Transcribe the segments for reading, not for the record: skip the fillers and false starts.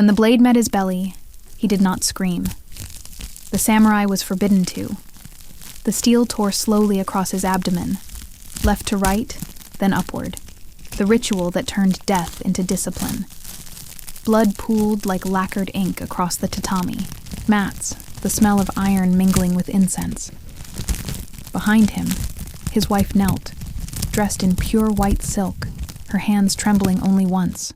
When the blade met his belly, he did not scream. The samurai was forbidden to. The steel tore slowly across his abdomen, left to right, then upward, the ritual that turned death into discipline. Blood pooled like lacquered ink across the tatami, mats, the smell of iron mingling with incense. Behind him, his wife knelt, dressed in pure white silk, her hands trembling only once.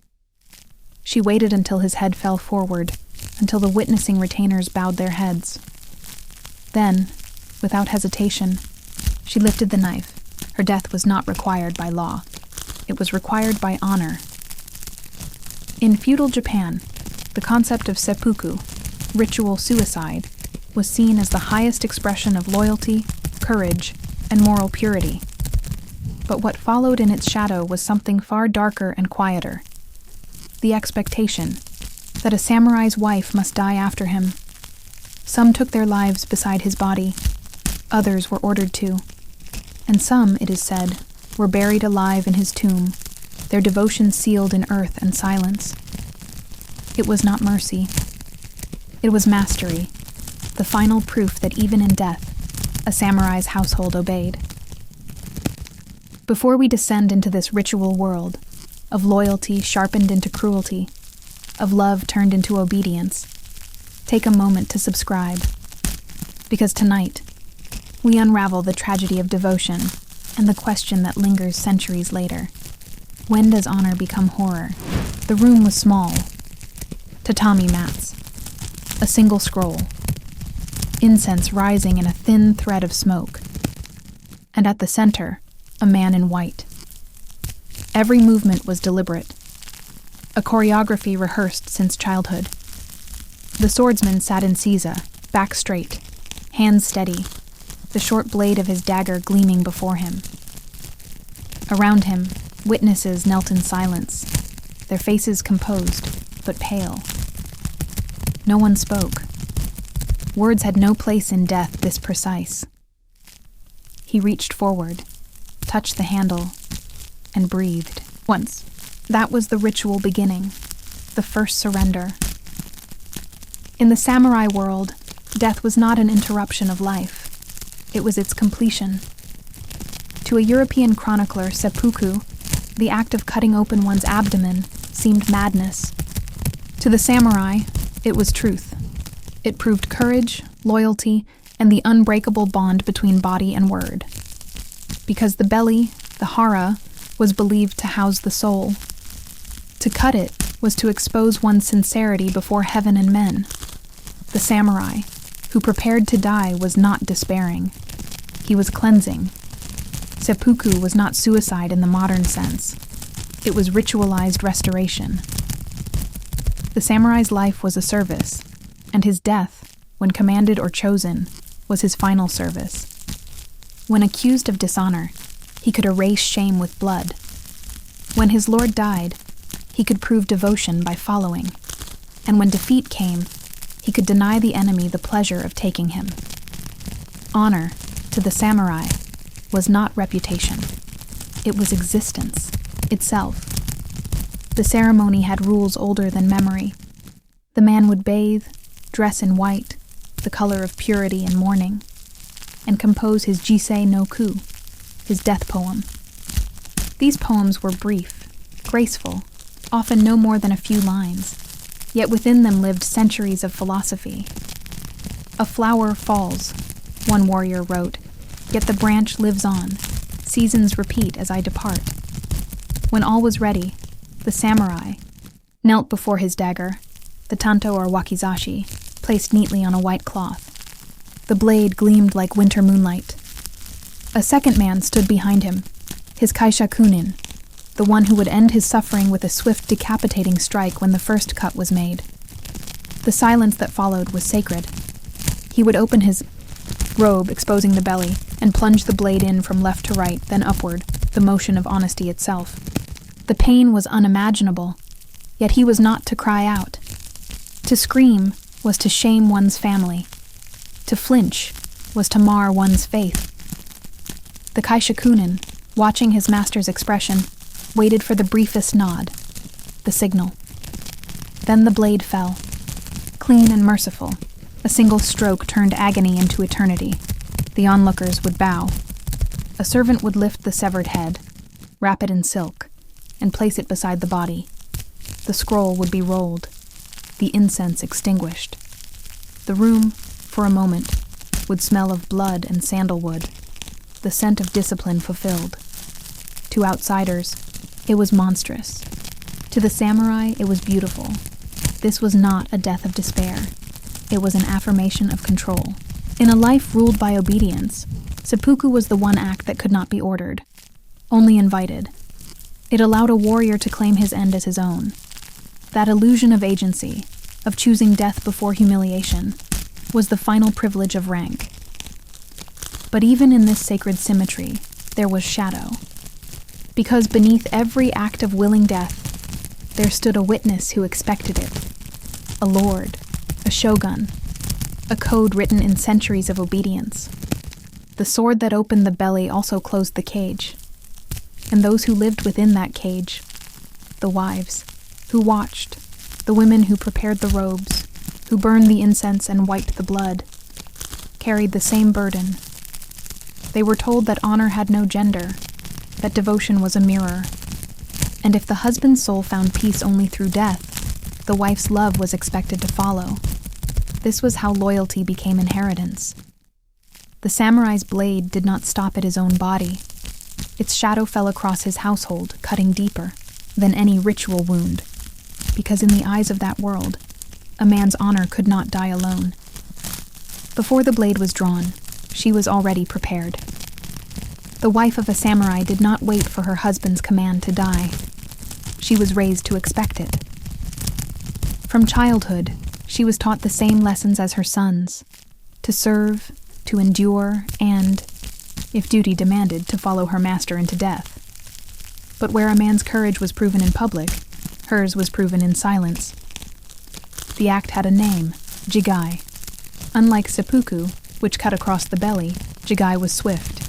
She waited until his head fell forward, until the witnessing retainers bowed their heads. Then, without hesitation, she lifted the knife. Her death was not required by law. It was required by honor. In feudal Japan, the concept of seppuku, ritual suicide, was seen as the highest expression of loyalty, courage, and moral purity. But what followed in its shadow was something far darker and quieter. The expectation that a samurai's wife must die after him. Some took their lives beside his body, others were ordered to, and some, it is said, were buried alive in his tomb, their devotion sealed in earth and silence. It was not mercy. It was mastery, the final proof that even in death, a samurai's household obeyed. Before we descend into this ritual world, of loyalty sharpened into cruelty, of love turned into obedience, take a moment to subscribe. Because tonight, we unravel the tragedy of devotion and the question that lingers centuries later. When does honor become horror? The room was small. Tatami mats. A single scroll. Incense rising in a thin thread of smoke. And at the center, a man in white. Every movement was deliberate. A choreography rehearsed since childhood. The swordsman sat in seiza, back straight, hands steady, the short blade of his dagger gleaming before him. Around him, witnesses knelt in silence, their faces composed, but pale. No one spoke. Words had no place in death this precise. He reached forward, touched the handle, and breathed. Once. That was the ritual beginning, the first surrender. In the samurai world, death was not an interruption of life. It was its completion. To a European chronicler, seppuku, the act of cutting open one's abdomen seemed madness. To the samurai, it was truth. It proved courage, loyalty, and the unbreakable bond between body and word. Because the belly, the hara, was believed to house the soul. To cut it was to expose one's sincerity before heaven and men. The samurai, who prepared to die, was not despairing. He was cleansing. Seppuku was not suicide in the modern sense. It was ritualized restoration. The samurai's life was a service, and his death, when commanded or chosen, was his final service. When accused of dishonor, he could erase shame with blood. When his lord died, he could prove devotion by following, and when defeat came, he could deny the enemy the pleasure of taking him. Honor, to the samurai, was not reputation. It was existence itself. The ceremony had rules older than memory. The man would bathe, dress in white, the color of purity and mourning, and compose his Jisei no Ku, his death poem. These poems were brief, graceful, often no more than a few lines, yet within them lived centuries of philosophy. A flower falls, one warrior wrote, yet the branch lives on. Seasons repeat as I depart. When all was ready, the samurai knelt before his dagger, the tanto or wakizashi, placed neatly on a white cloth. The blade gleamed like winter moonlight. A second man stood behind him, his kaishakunin, the one who would end his suffering with a swift decapitating strike when the first cut was made. The silence that followed was sacred. He would open his robe, exposing the belly, and plunge the blade in from left to right, then upward, the motion of honesty itself. The pain was unimaginable, yet he was not to cry out. To scream was to shame one's family. To flinch was to mar one's faith. The kaishakunin, watching his master's expression, waited for the briefest nod, the signal. Then the blade fell, clean and merciful. A single stroke turned agony into eternity. The onlookers would bow. A servant would lift the severed head, wrap it in silk, and place it beside the body. The scroll would be rolled, the incense extinguished. The room, for a moment, would smell of blood and sandalwood, the scent of discipline fulfilled. To outsiders, it was monstrous. To the samurai, it was beautiful. This was not a death of despair. It was an affirmation of control. In a life ruled by obedience, seppuku was the one act that could not be ordered, only invited. It allowed a warrior to claim his end as his own. That illusion of agency, of choosing death before humiliation, was the final privilege of rank. But even in this sacred symmetry, there was shadow. Because beneath every act of willing death, there stood a witness who expected it. A lord, a shogun, a code written in centuries of obedience. The sword that opened the belly also closed the cage. And those who lived within that cage, the wives, who watched, the women who prepared the robes, who burned the incense and wiped the blood, carried the same burden. They were told that honor had no gender, that devotion was a mirror. And if the husband's soul found peace only through death, the wife's love was expected to follow. This was how loyalty became inheritance. The samurai's blade did not stop at his own body. Its shadow fell across his household, cutting deeper than any ritual wound, because in the eyes of that world, a man's honor could not die alone. Before the blade was drawn, she was already prepared. The wife of a samurai did not wait for her husband's command to die. She was raised to expect it. From childhood, she was taught the same lessons as her sons: to serve, to endure, and, if duty demanded, to follow her master into death. But where a man's courage was proven in public, hers was proven in silence. The act had a name, jigai. Unlike seppuku, which cut across the belly, jigai was swift.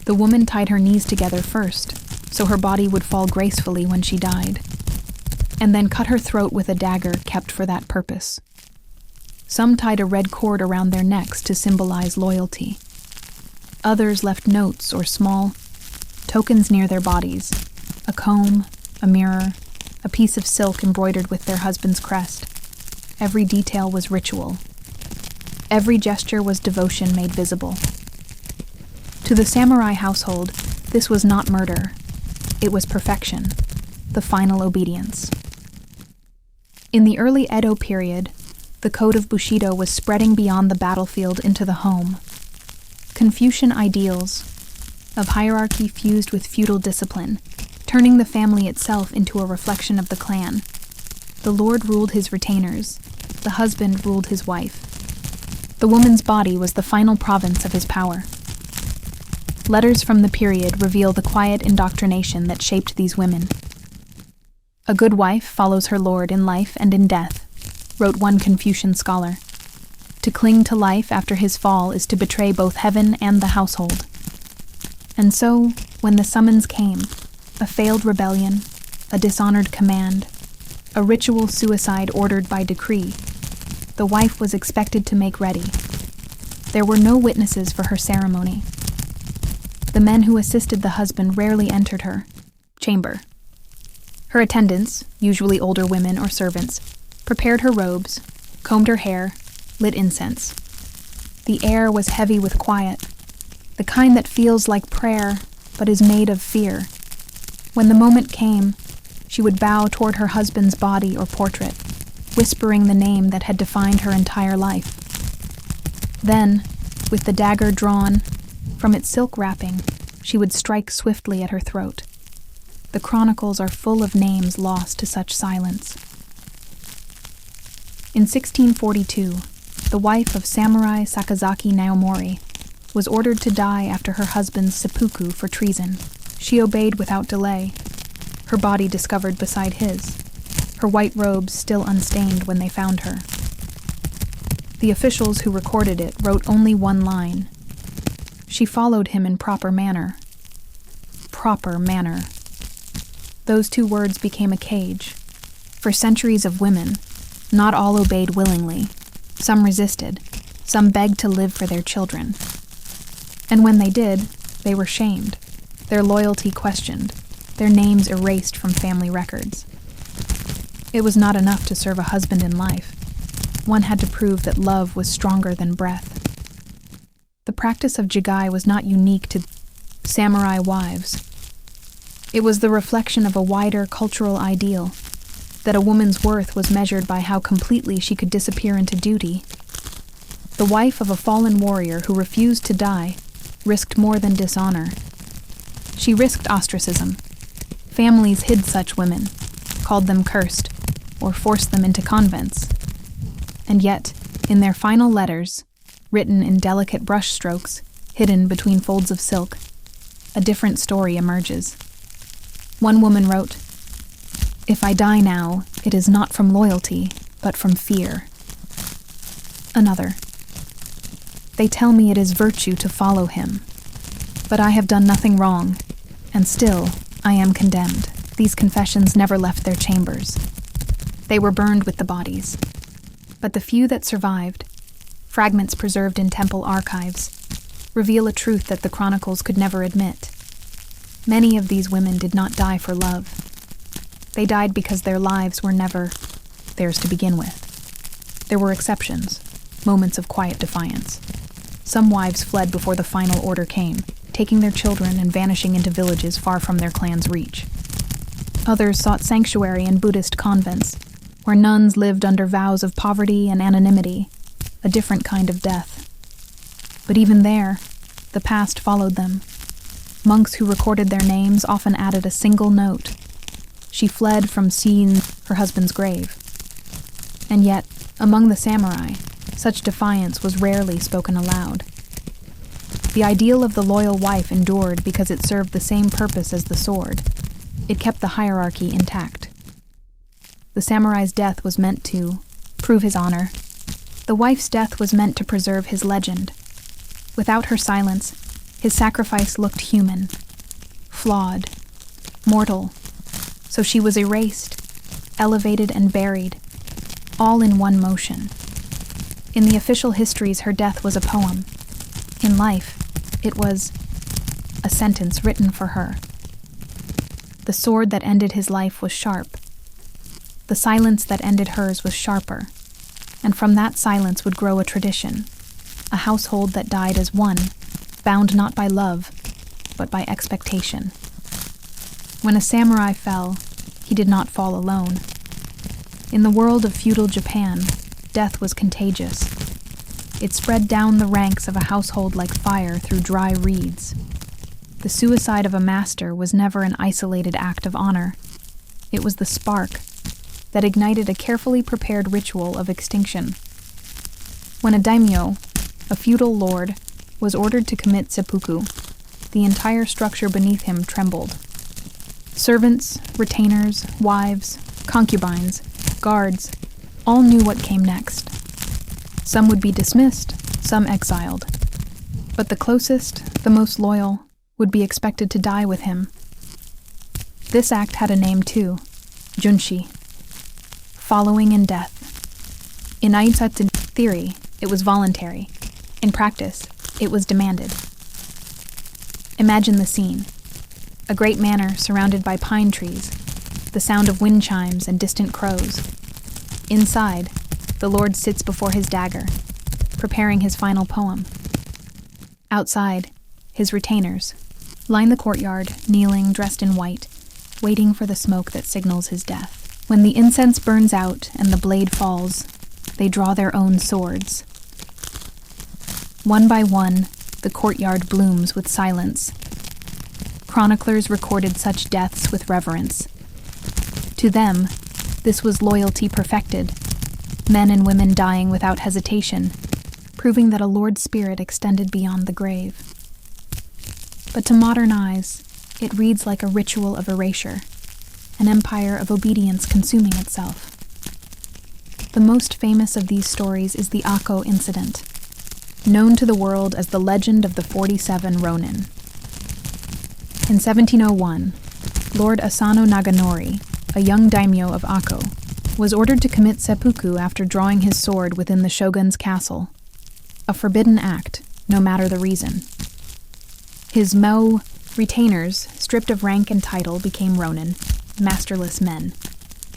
The woman tied her knees together first, so her body would fall gracefully when she died, and then cut her throat with a dagger kept for that purpose. Some tied a red cord around their necks to symbolize loyalty. Others left notes or small tokens near their bodies: a comb, a mirror, a piece of silk embroidered with their husband's crest. Every detail was ritual. Every gesture was devotion made visible. To the samurai household, this was not murder. It was perfection, the final obedience. In the early Edo period, the code of Bushido was spreading beyond the battlefield into the home. Confucian ideals of hierarchy fused with feudal discipline, turning the family itself into a reflection of the clan. The lord ruled his retainers, the husband ruled his wife. The woman's body was the final province of his power. Letters from the period reveal the quiet indoctrination that shaped these women. "A good wife follows her lord in life and in death," wrote one Confucian scholar. "To cling to life after his fall is to betray both heaven and the household." And so, when the summons came, a failed rebellion, a dishonored command, a ritual suicide ordered by decree, the wife was expected to make ready. There were no witnesses for her ceremony. The men who assisted the husband rarely entered her chamber. Her attendants, usually older women or servants, prepared her robes, combed her hair, lit incense. The air was heavy with quiet, the kind that feels like prayer but is made of fear. When the moment came, she would bow toward her husband's body or portrait, whispering the name that had defined her entire life. Then, with the dagger drawn, from its silk wrapping, she would strike swiftly at her throat. The chronicles are full of names lost to such silence. In 1642, the wife of samurai Sakazaki Naomori was ordered to die after her husband's seppuku for treason. She obeyed without delay, her body discovered beside his, her white robes still unstained when they found her. The officials who recorded it wrote only one line: "She followed him in proper manner." Proper manner. Those two words became a cage. For centuries of women, not all obeyed willingly. Some resisted, some begged to live for their children. And when they did, they were shamed, their loyalty questioned, their names erased from family records. It was not enough to serve a husband in life. One had to prove that love was stronger than breath. The practice of jigai was not unique to samurai wives. It was the reflection of a wider cultural ideal, that a woman's worth was measured by how completely she could disappear into duty. The wife of a fallen warrior who refused to die risked more than dishonor. She risked ostracism. Families hid such women, called them cursed, or forced them into convents. And yet, in their final letters, written in delicate brushstrokes, hidden between folds of silk, a different story emerges. One woman wrote, "If I die now, it is not from loyalty, but from fear." Another, "They tell me it is virtue to follow him, but I have done nothing wrong, and still I am condemned." These confessions never left their chambers. They were burned with the bodies. But the few that survived, fragments preserved in temple archives, reveal a truth that the chronicles could never admit. Many of these women did not die for love. They died because their lives were never theirs to begin with. There were exceptions, moments of quiet defiance. Some wives fled before the final order came, taking their children and vanishing into villages far from their clan's reach. Others sought sanctuary in Buddhist convents, where nuns lived under vows of poverty and anonymity, a different kind of death. But even there, the past followed them. Monks who recorded their names often added a single note. She fled from seeing her husband's grave. And yet, among the samurai, such defiance was rarely spoken aloud. The ideal of the loyal wife endured because it served the same purpose as the sword. It kept the hierarchy intact. The samurai's death was meant to prove his honor. The wife's death was meant to preserve his legend. Without her silence, his sacrifice looked human, flawed, mortal. So she was erased, elevated and buried, all in one motion. In the official histories, her death was a poem. In life, it was a sentence written for her. The sword that ended his life was sharp. The silence that ended hers was sharper. And from that silence would grow a tradition, a household that died as one, bound not by love, but by expectation. When a samurai fell, he did not fall alone. In the world of feudal Japan, death was contagious. It spread down the ranks of a household like fire through dry reeds. The suicide of a master was never an isolated act of honor. It was the spark that ignited a carefully prepared ritual of extinction. When a daimyo, a feudal lord, was ordered to commit seppuku, the entire structure beneath him trembled. Servants, retainers, wives, concubines, guards, all knew what came next. Some would be dismissed, some exiled. But the closest, the most loyal, would be expected to die with him. This act had a name too, junshi, following in death. In Aitsatsu theory, it was voluntary. In practice, it was demanded. Imagine the scene. A great manor surrounded by pine trees, the sound of wind chimes and distant crows. Inside, the lord sits before his dagger, preparing his final poem. Outside, his retainers line the courtyard, kneeling, dressed in white, waiting for the smoke that signals his death. When the incense burns out and the blade falls, they draw their own swords. One by one, the courtyard blooms with silence. Chroniclers recorded such deaths with reverence. To them, this was loyalty perfected, men and women dying without hesitation, proving that a Lord spirit extended beyond the grave. But to modern eyes, it reads like a ritual of erasure, an empire of obedience consuming itself. The most famous of these stories is the Akko incident, known to the world as the legend of the 47 Ronin. In 1701, Lord Asano Naganori, a young daimyo of Akko, was ordered to commit seppuku after drawing his sword within the shogun's castle, a forbidden act, no matter the reason. His Mao retainers, stripped of rank and title, became ronin, masterless men.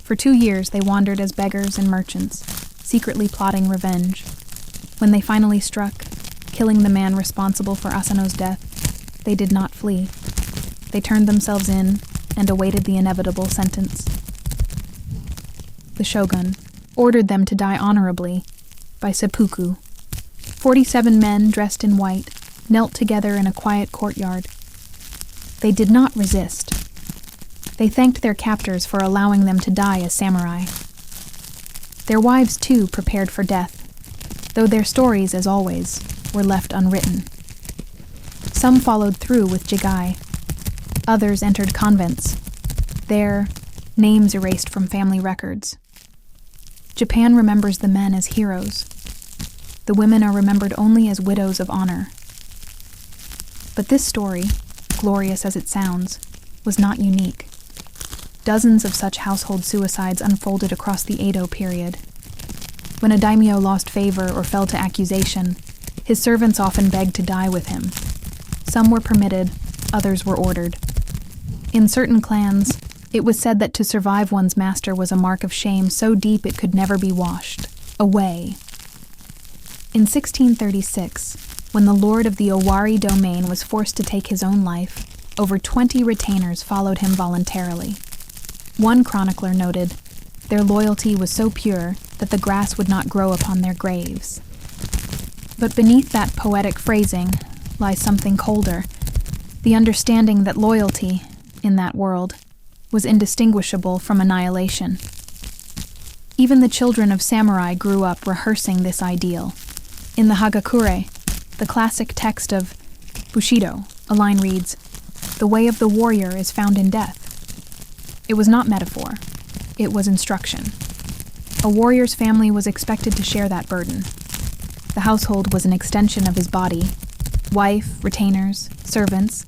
For 2 years they wandered as beggars and merchants, secretly plotting revenge. When they finally struck, killing the man responsible for Asano's death, they did not flee. They turned themselves in and awaited the inevitable sentence. The shogun ordered them to die honorably by seppuku. 47 men dressed in white knelt together in a quiet courtyard. They did not resist. They thanked their captors for allowing them to die as samurai. Their wives, too, prepared for death, though their stories, as always, were left unwritten. Some followed through with jigai. Others entered convents. Their names erased from family records. Japan remembers the men as heroes. The women are remembered only as widows of honor. But this story, glorious as it sounds, was not unique. Dozens of such household suicides unfolded across the Edo period. When a daimyo lost favor or fell to accusation, his servants often begged to die with him. Some were permitted, others were ordered. In certain clans, it was said that to survive one's master was a mark of shame so deep it could never be washed away. In 1636, when the lord of the Owari domain was forced to take his own life, over 20 retainers followed him voluntarily. One chronicler noted, their loyalty was so pure that the grass would not grow upon their graves. But beneath that poetic phrasing lies something colder, the understanding that loyalty, in that world, was indistinguishable from annihilation. Even the children of samurai grew up rehearsing this ideal. In the Hagakure, the classic text of Bushido, a line reads, "The way of the warrior is found in death." It was not metaphor. It was instruction. A warrior's family was expected to share that burden. The household was an extension of his body. Wife, retainers, servants,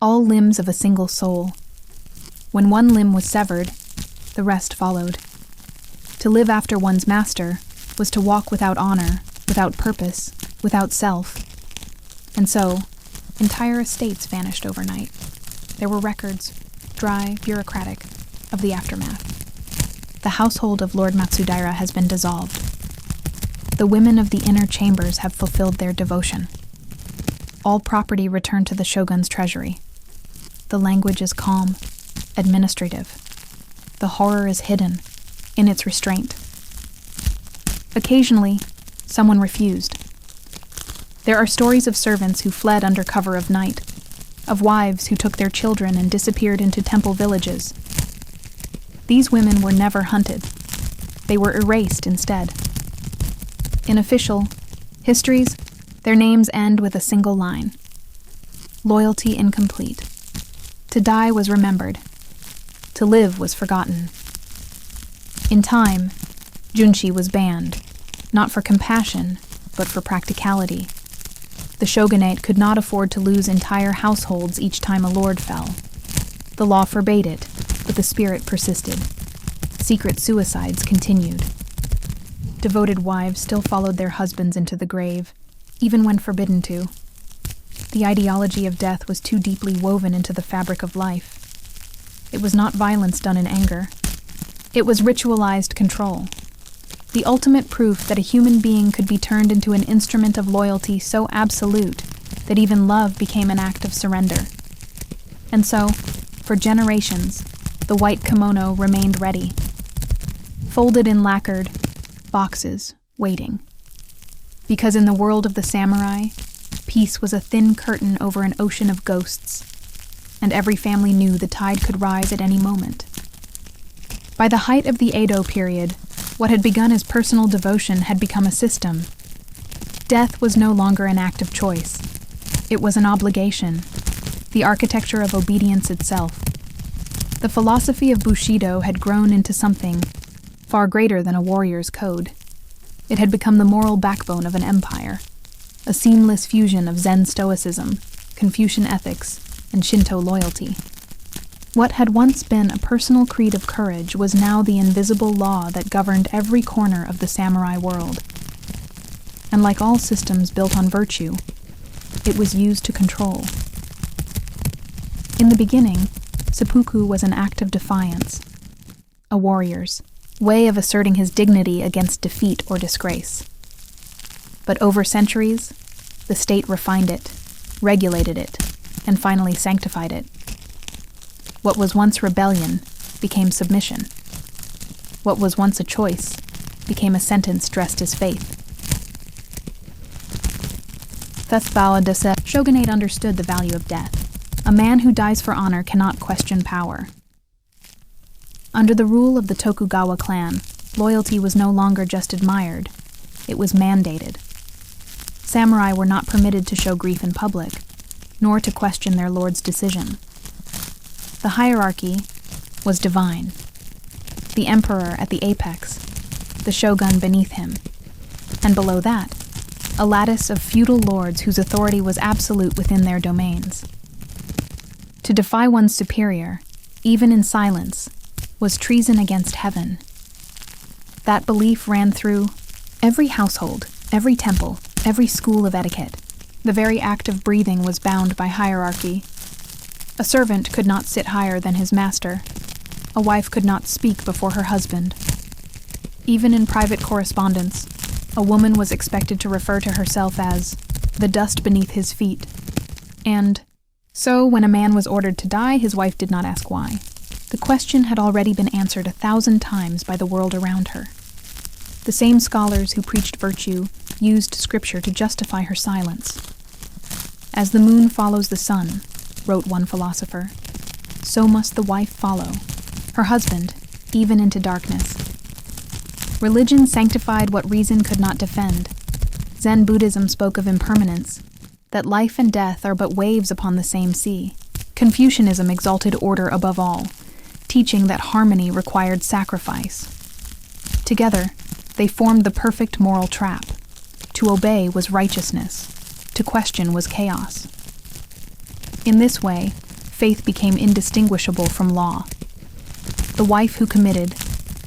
all limbs of a single soul. When one limb was severed, the rest followed. To live after one's master was to walk without honor, without purpose, without self. And so, entire estates vanished overnight. There were records, dry, bureaucratic, of the aftermath. The household of Lord Matsudaira has been dissolved. The women of the inner chambers have fulfilled their devotion. All property returned to the shogun's treasury. The language is calm, administrative. The horror is hidden in its restraint. Occasionally, someone refused. There are stories of servants who fled under cover of night, of wives who took their children and disappeared into temple villages. These women were never hunted. They were erased instead. In official histories, their names end with a single line: loyalty incomplete. To die was remembered. To live was forgotten. In time, junshi was banned, not for compassion, but for practicality. The shogunate could not afford to lose entire households each time a lord fell. The law forbade it, but the spirit persisted. Secret suicides continued. Devoted wives still followed their husbands into the grave, even when forbidden to. The ideology of death was too deeply woven into the fabric of life. It was not violence done in anger. It was ritualized control. The ultimate proof that a human being could be turned into an instrument of loyalty so absolute that even love became an act of surrender. And so, for generations, the white kimono remained ready, folded in lacquered boxes, waiting. Because in the world of the samurai, peace was a thin curtain over an ocean of ghosts, and every family knew the tide could rise at any moment. By the height of the Edo period, what had begun as personal devotion had become a system. Death was no longer an act of choice. It was an obligation, the architecture of obedience itself. The philosophy of Bushido had grown into something far greater than a warrior's code. It had become the moral backbone of an empire, a seamless fusion of Zen stoicism, Confucian ethics, and Shinto loyalty. What had once been a personal creed of courage was now the invisible law that governed every corner of the samurai world. And like all systems built on virtue, it was used to control. In the beginning, seppuku was an act of defiance, a warrior's way of asserting his dignity against defeat or disgrace. But over centuries, the state refined it, regulated it, and finally sanctified it. What was once rebellion became submission. What was once a choice became a sentence dressed as faith. Shogunate understood the value of death. A man who dies for honor cannot question power. Under the rule of the Tokugawa clan, loyalty was no longer just admired, it was mandated. Samurai were not permitted to show grief in public, nor to question their lord's decision. The hierarchy was divine. The emperor at the apex, the shogun beneath him, and below that, a lattice of feudal lords whose authority was absolute within their domains. To defy one's superior, even in silence, was treason against heaven. That belief ran through every household, every temple, every school of etiquette. The very act of breathing was bound by hierarchy. A servant could not sit higher than his master. A wife could not speak before her husband. Even in private correspondence, a woman was expected to refer to herself as the dust beneath his feet. And so, when a man was ordered to die, his wife did not ask why. The question had already been answered 1,000 times by the world around her. The same scholars who preached virtue used scripture to justify her silence. As the moon follows the sun, wrote one philosopher, so must the wife follow, her husband, even into darkness. Religion sanctified what reason could not defend. Zen Buddhism spoke of impermanence, that life and death are but waves upon the same sea. Confucianism exalted order above all, teaching that harmony required sacrifice. Together, they formed the perfect moral trap. To obey was righteousness, to question was chaos. In this way, faith became indistinguishable from law. The wife who committed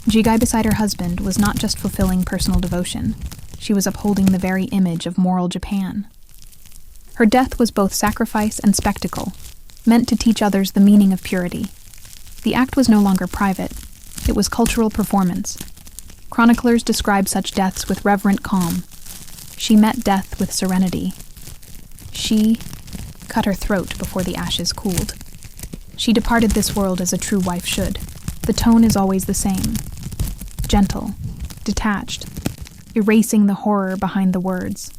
jigai beside her husband was not just fulfilling personal devotion, she was upholding the very image of moral Japan. Her death was both sacrifice and spectacle, meant to teach others the meaning of purity. The act was no longer private, it was cultural performance. Chroniclers describe such deaths with reverent calm. She met death with serenity. She cut her throat before the ashes cooled. She departed this world as a true wife should. The tone is always the same. Gentle, detached, erasing the horror behind the words.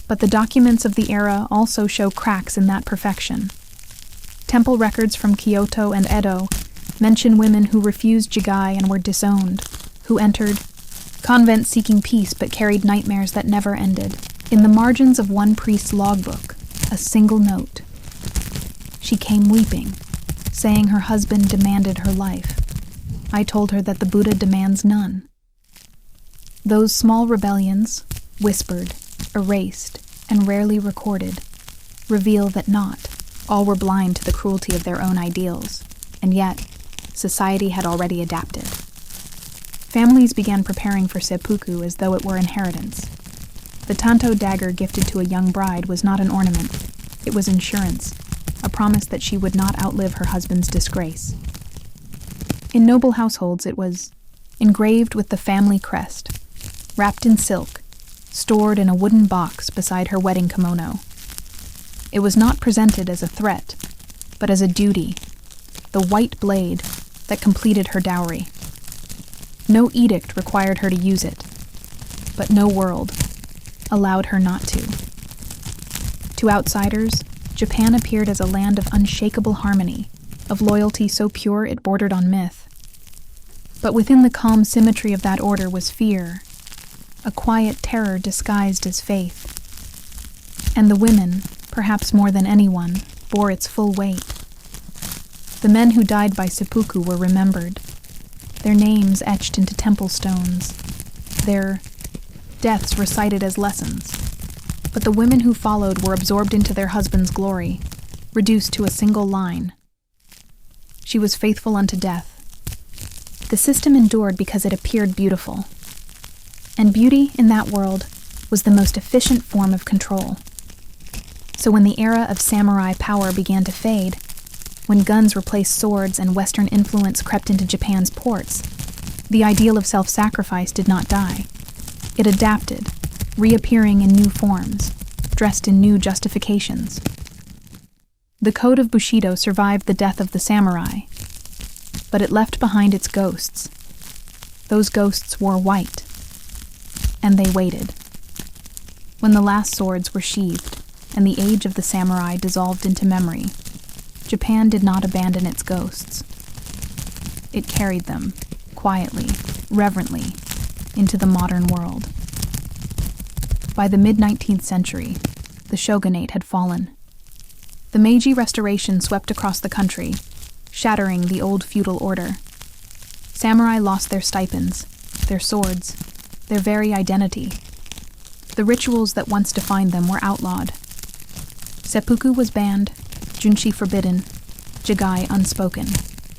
But the documents of the era also show cracks in that perfection. Temple records from Kyoto and Edo mention women who refused jigai and were disowned, who entered convents seeking peace but carried nightmares that never ended. In the margins of one priest's logbook, a single note. She came weeping, saying her husband demanded her life. I told her that the Buddha demands none. Those small rebellions, whispered, erased, and rarely recorded, reveal that not all were blind to the cruelty of their own ideals, and yet society had already adapted. Families began preparing for seppuku as though it were inheritance. The tanto dagger gifted to a young bride was not an ornament, it was insurance, a promise that she would not outlive her husband's disgrace. In noble households it was engraved with the family crest, wrapped in silk, stored in a wooden box beside her wedding kimono. It was not presented as a threat, but as a duty, the white blade that completed her dowry. No edict required her to use it, but no world allowed her not to. To outsiders, Japan appeared as a land of unshakable harmony, of loyalty so pure it bordered on myth. But within the calm symmetry of that order was fear, a quiet terror disguised as faith. And the women, perhaps more than anyone, bore its full weight. The men who died by seppuku were remembered, their names etched into temple stones, their deaths recited as lessons. But the women who followed were absorbed into their husband's glory, reduced to a single line. She was faithful unto death. The system endured because it appeared beautiful. And beauty in that world was the most efficient form of control. So when the era of samurai power began to fade, when guns replaced swords and Western influence crept into Japan's ports, the ideal of self-sacrifice did not die. It adapted, reappearing in new forms, dressed in new justifications. The code of Bushido survived the death of the samurai, but it left behind its ghosts. Those ghosts wore white, and they waited. When the last swords were sheathed and the age of the samurai dissolved into memory, Japan did not abandon its ghosts. It carried them, quietly, reverently, into the modern world. By the mid-19th century, the shogunate had fallen. The Meiji Restoration swept across the country, shattering the old feudal order. Samurai lost their stipends, their swords, their very identity. The rituals that once defined them were outlawed. Seppuku was banned, junshi forbidden, jigai unspoken.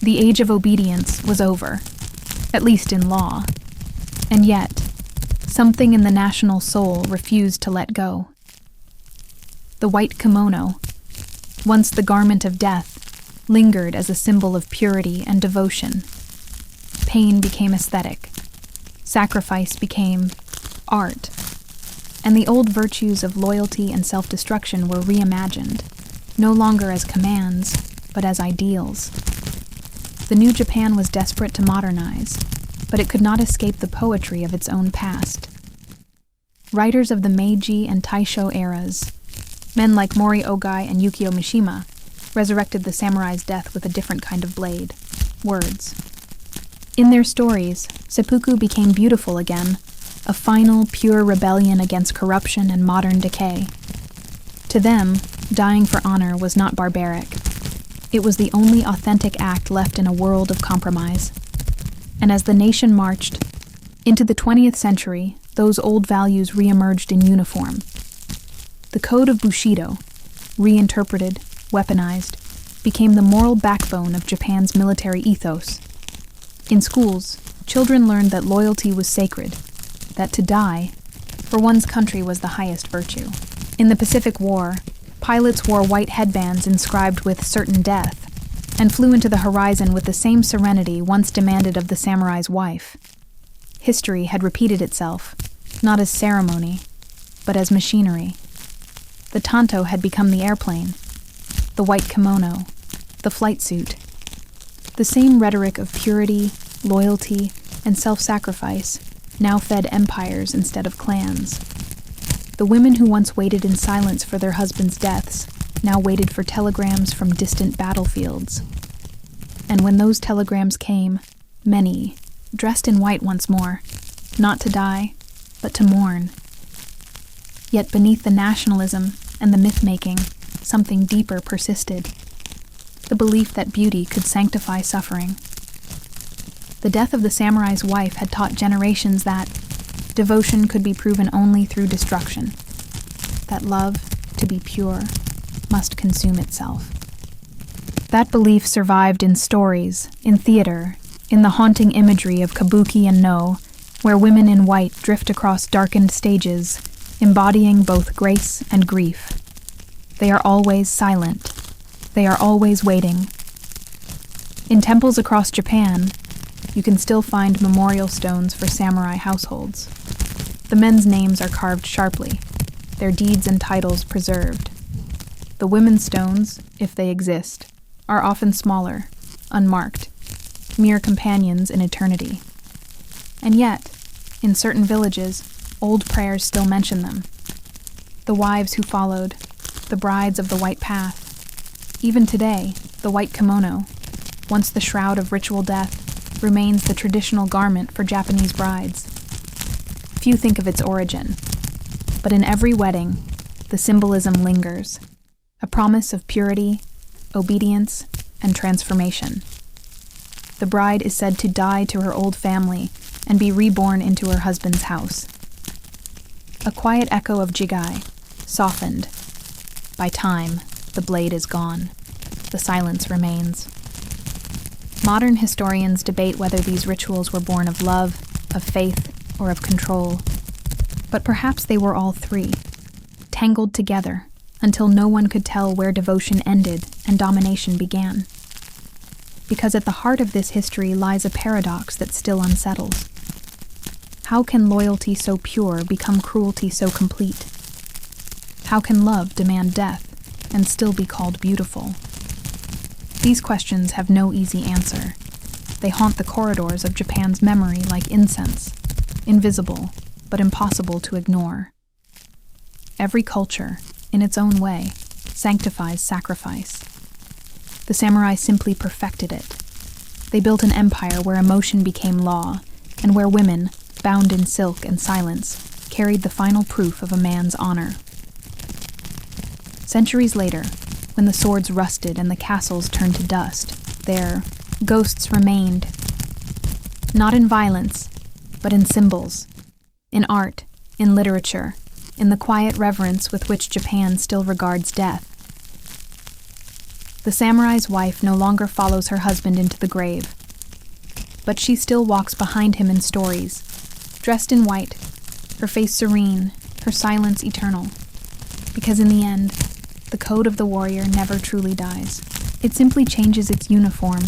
The age of obedience was over, at least in law. And yet, something in the national soul refused to let go. The white kimono, once the garment of death, lingered as a symbol of purity and devotion. Pain became aesthetic. Sacrifice became art. And the old virtues of loyalty and self-destruction were reimagined, no longer as commands, but as ideals. The new Japan was desperate to modernize, but it could not escape the poetry of its own past. Writers of the Meiji and Taisho eras, men like Mori Ogai and Yukio Mishima, resurrected the samurai's death with a different kind of blade, words. In their stories, seppuku became beautiful again, a final, pure rebellion against corruption and modern decay. To them, dying for honor was not barbaric. It was the only authentic act left in a world of compromise. And as the nation marched into the 20th century, those old values re-emerged in uniform. The code of Bushido, reinterpreted, weaponized, became the moral backbone of Japan's military ethos. In schools, children learned that loyalty was sacred, that to die for one's country was the highest virtue. In the Pacific War, pilots wore white headbands inscribed with certain death and flew into the horizon with the same serenity once demanded of the samurai's wife. History had repeated itself, not as ceremony, but as machinery. The tanto had become the airplane, the white kimono, the flight suit. The same rhetoric of purity, loyalty, and self-sacrifice now fed empires instead of clans. The women who once waited in silence for their husbands' deaths now waited for telegrams from distant battlefields. And when those telegrams came, many, dressed in white once more, not to die, but to mourn. Yet beneath the nationalism and the myth-making, something deeper persisted. The belief that beauty could sanctify suffering. The death of the samurai's wife had taught generations that devotion could be proven only through destruction, that love, to be pure, must consume itself. That belief survived in stories, in theater, in the haunting imagery of kabuki and no, where women in white drift across darkened stages, embodying both grace and grief. They are always silent. They are always waiting. In temples across Japan, you can still find memorial stones for samurai households. The men's names are carved sharply, their deeds and titles preserved. The women's stones, if they exist, are often smaller, unmarked, mere companions in eternity. And yet, in certain villages, old prayers still mention them. The wives who followed, the brides of the white path. Even today, the white kimono, once the shroud of ritual death, remains the traditional garment for Japanese brides. Few think of its origin, but in every wedding, the symbolism lingers, a promise of purity, obedience, and transformation. The bride is said to die to her old family and be reborn into her husband's house. A quiet echo of jigai, softened. By time, the blade is gone. The silence remains. Modern historians debate whether these rituals were born of love, of faith, or of control. But perhaps they were all three, tangled together until no one could tell where devotion ended and domination began. Because at the heart of this history lies a paradox that still unsettles. How can loyalty so pure become cruelty so complete? How can love demand death and still be called beautiful? These questions have no easy answer. They haunt the corridors of Japan's memory like incense, invisible but impossible to ignore. Every culture, in its own way, sanctifies sacrifice. The samurai simply perfected it. They built an empire where emotion became law, and where women, bound in silk and silence, carried the final proof of a man's honor. Centuries later, when the swords rusted and the castles turned to dust, their ghosts remained, not in violence, but in symbols, in art, in literature, in the quiet reverence with which Japan still regards death. The samurai's wife no longer follows her husband into the grave, but she still walks behind him in stories, dressed in white, her face serene, her silence eternal. Because in the end, the code of the warrior never truly dies. It simply changes its uniform,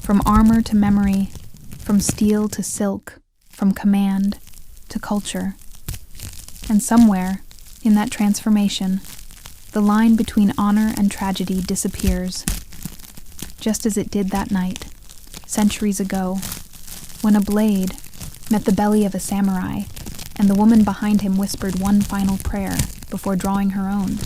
from armor to memory, from steel to silk, from command to culture. And somewhere, in that transformation, the line between honor and tragedy disappears, just as it did that night, centuries ago, when a blade met the belly of a samurai, and the woman behind him whispered one final prayer before drawing her own.